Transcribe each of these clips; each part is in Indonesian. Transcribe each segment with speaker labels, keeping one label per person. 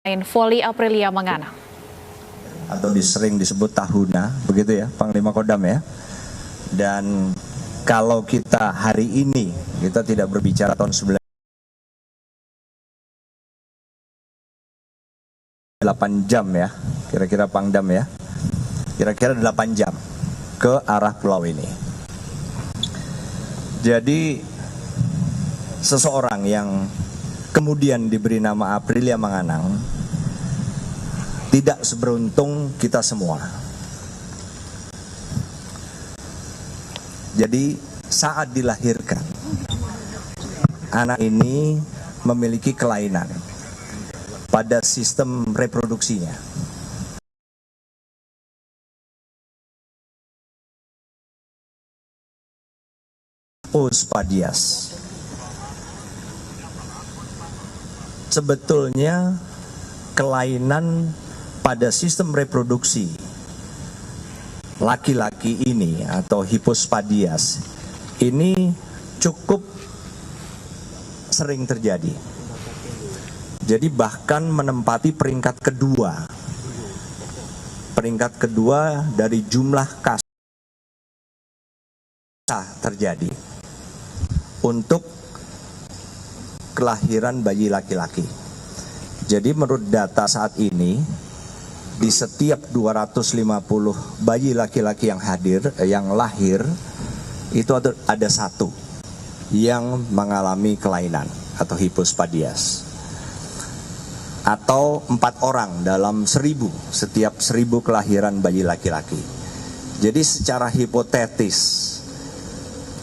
Speaker 1: Voli Aprilia Manganang.
Speaker 2: Atau sering disebut Tahuna, begitu ya Panglima Kodam ya. Dan kalau kita hari ini, kita tidak berbicara tahun 8 jam ya, kira-kira Pangdam ya, kira-kira 8 jam ke arah pulau ini. Jadi seseorang yang kemudian diberi nama Aprilia Manganang tidak seberuntung kita semua. Jadi saat dilahirkan, anak ini memiliki kelainan pada sistem reproduksinya. Spadias. Sebetulnya kelainan pada sistem reproduksi laki-laki ini atau hipospadias ini cukup sering terjadi. Jadi bahkan menempati peringkat kedua dari jumlah kasus terjadi untuk kelahiran bayi laki-laki. Jadi menurut data saat ini, di setiap 250 bayi laki-laki yang lahir, itu ada satu yang mengalami kelainan atau hipospadias. Atau 4 orang dalam 1000 setiap 1000 kelahiran bayi laki-laki. Jadi secara hipotetis,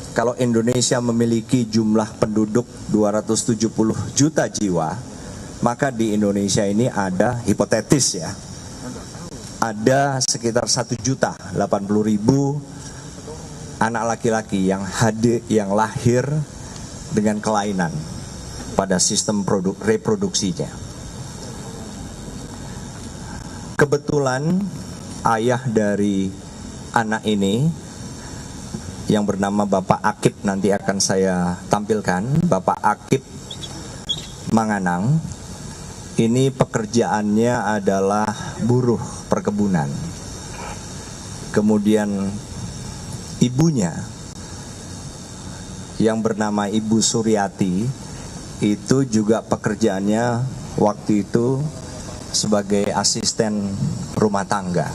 Speaker 2: kalau Indonesia memiliki jumlah penduduk 270 juta jiwa, maka di Indonesia ini ada, hipotetis ya, ada sekitar 1.080.000 anak laki-laki yang lahir dengan kelainan pada sistem reproduksinya. Kebetulan ayah dari anak ini yang bernama Bapak Akip, nanti akan saya tampilkan, Bapak Akip Manganang, ini pekerjaannya adalah buruh perkebunan. Kemudian ibunya yang bernama Ibu Suryati itu juga pekerjaannya waktu itu sebagai asisten rumah tangga.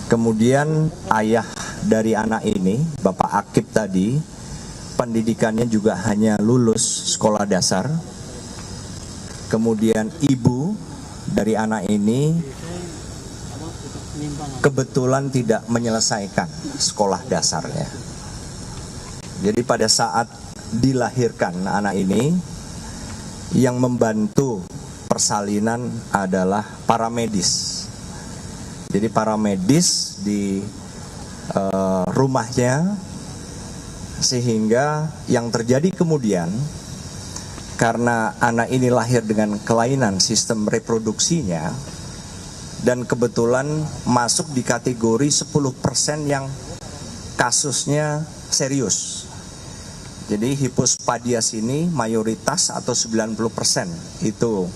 Speaker 2: Kemudian ayah dari anak ini, Bapak Akip tadi, pendidikannya juga hanya lulus sekolah dasar. Kemudian ibu dari anak ini kebetulan tidak menyelesaikan sekolah dasarnya. Jadi pada saat dilahirkan anak ini, yang membantu persalinan adalah para medis. Jadi para medis di rumahnya, sehingga yang terjadi kemudian, karena anak ini lahir dengan kelainan sistem reproduksinya, dan kebetulan masuk di kategori 10% yang kasusnya serius. Jadi hipospadias ini mayoritas atau 90% itu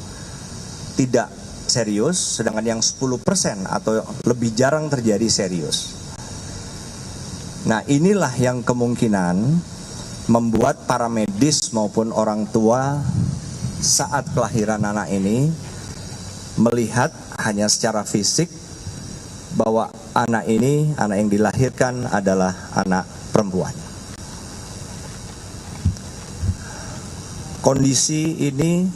Speaker 2: tidak serius, sedangkan yang 10% atau lebih jarang terjadi serius. Nah, inilah yang kemungkinan membuat para medis maupun orang tua saat kelahiran anak ini melihat hanya secara fisik bahwa anak yang dilahirkan adalah anak perempuan. Kondisi ini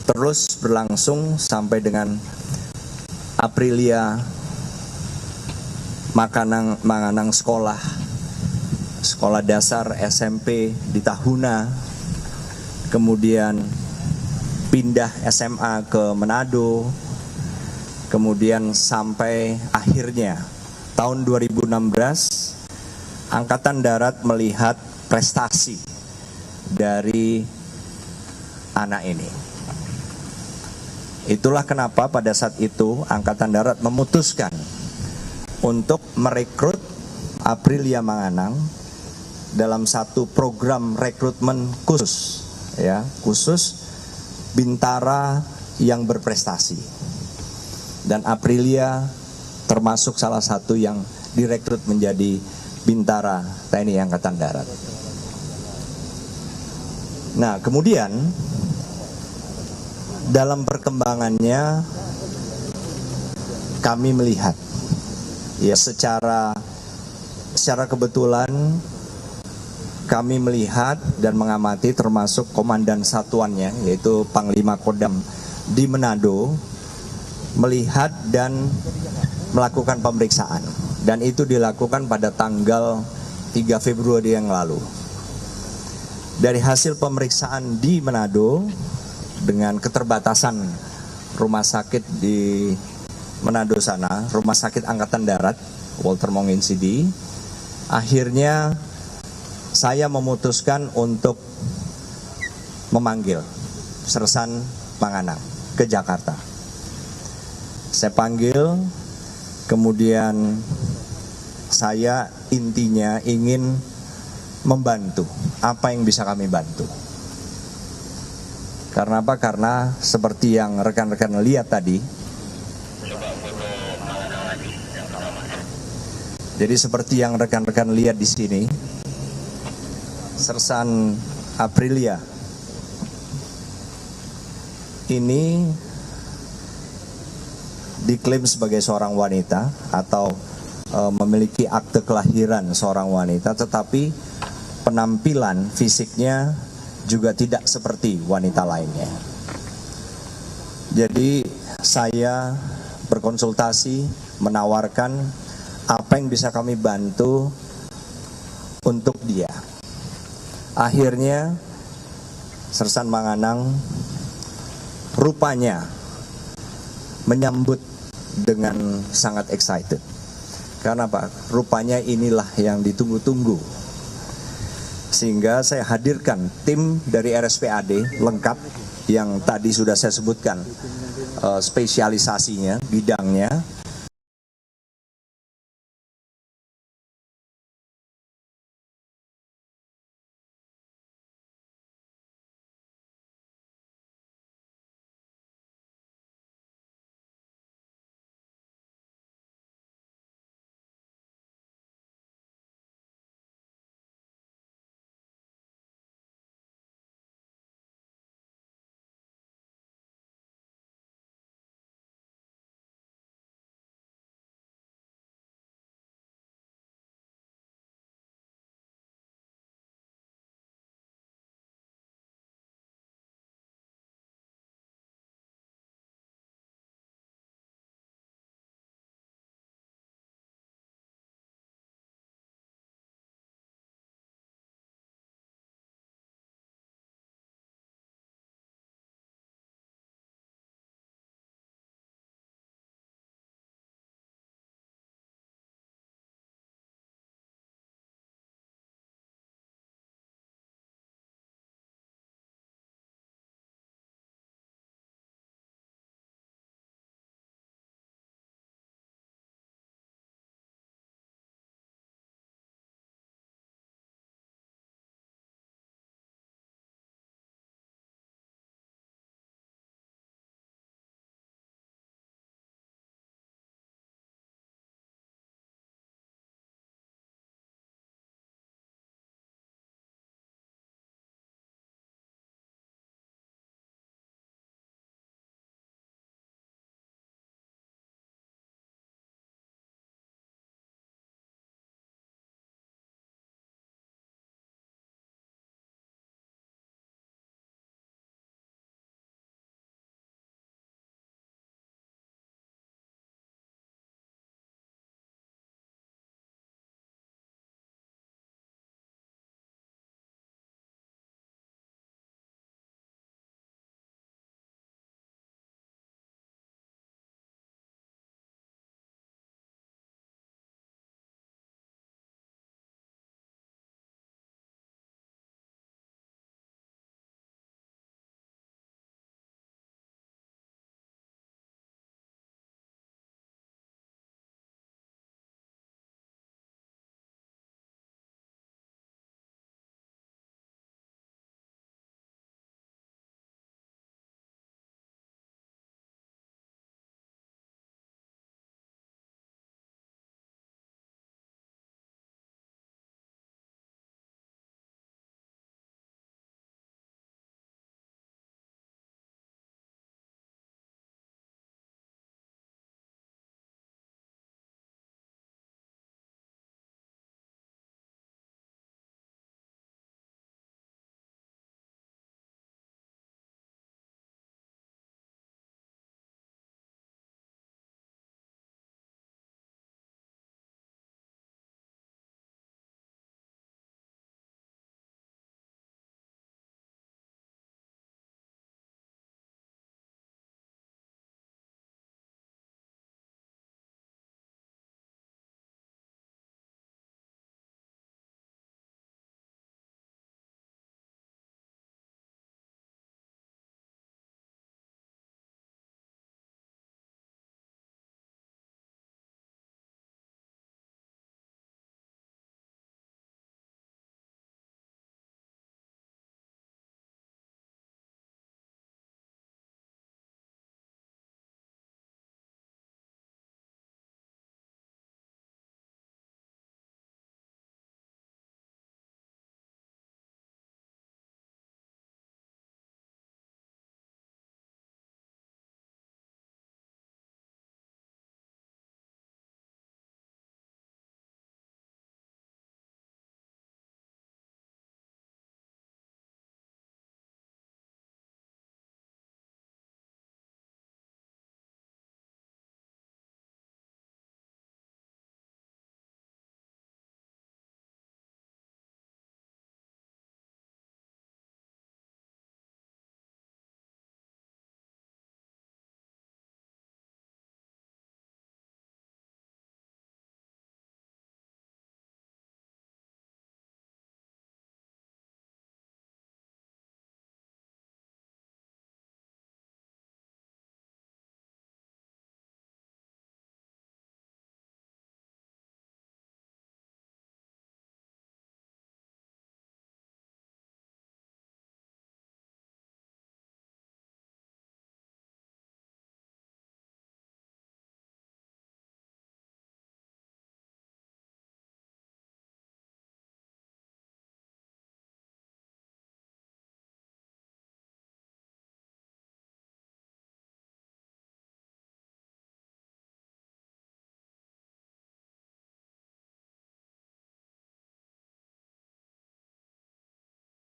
Speaker 2: terus berlangsung sampai dengan Aprilia Manganang sekolah dasar SMP di Tahuna, kemudian pindah SMA ke Manado, kemudian sampai akhirnya tahun 2016 Angkatan Darat melihat prestasi dari anak ini. Itulah kenapa pada saat itu Angkatan Darat memutuskan untuk merekrut Aprilia Manganang dalam satu program rekrutmen khusus bintara yang berprestasi. Dan Aprilia termasuk salah satu yang direkrut menjadi bintara TNI Angkatan Darat. Nah, kemudian dalam perkembangannya kami melihat ya secara kebetulan kami melihat dan mengamati termasuk komandan satuannya yaitu Panglima Kodam di Manado melihat dan melakukan pemeriksaan, dan itu dilakukan pada tanggal 3 Februari yang lalu. Dari hasil pemeriksaan di Manado dengan keterbatasan rumah sakit di Manado sana, rumah sakit Angkatan Darat Walter Monginsidi, akhirnya saya memutuskan untuk memanggil Sersan Manganang ke Jakarta. Saya panggil, kemudian saya intinya ingin membantu apa yang bisa kami bantu. Karena apa? Karena seperti yang rekan-rekan lihat tadi. Jadi seperti yang rekan-rekan lihat di sini, Sersan Aprilia ini diklaim sebagai seorang wanita atau memiliki akte kelahiran seorang wanita, tetapi penampilan fisiknya juga tidak seperti wanita lainnya. Jadi saya berkonsultasi, menawarkan apa yang bisa kami bantu untuk dia. Akhirnya Sersan Manganang rupanya menyambut dengan sangat excited. Karena apa? Rupanya inilah yang ditunggu-tunggu. Sehingga saya hadirkan tim dari RSPAD lengkap yang tadi sudah saya sebutkan spesialisasinya, bidangnya,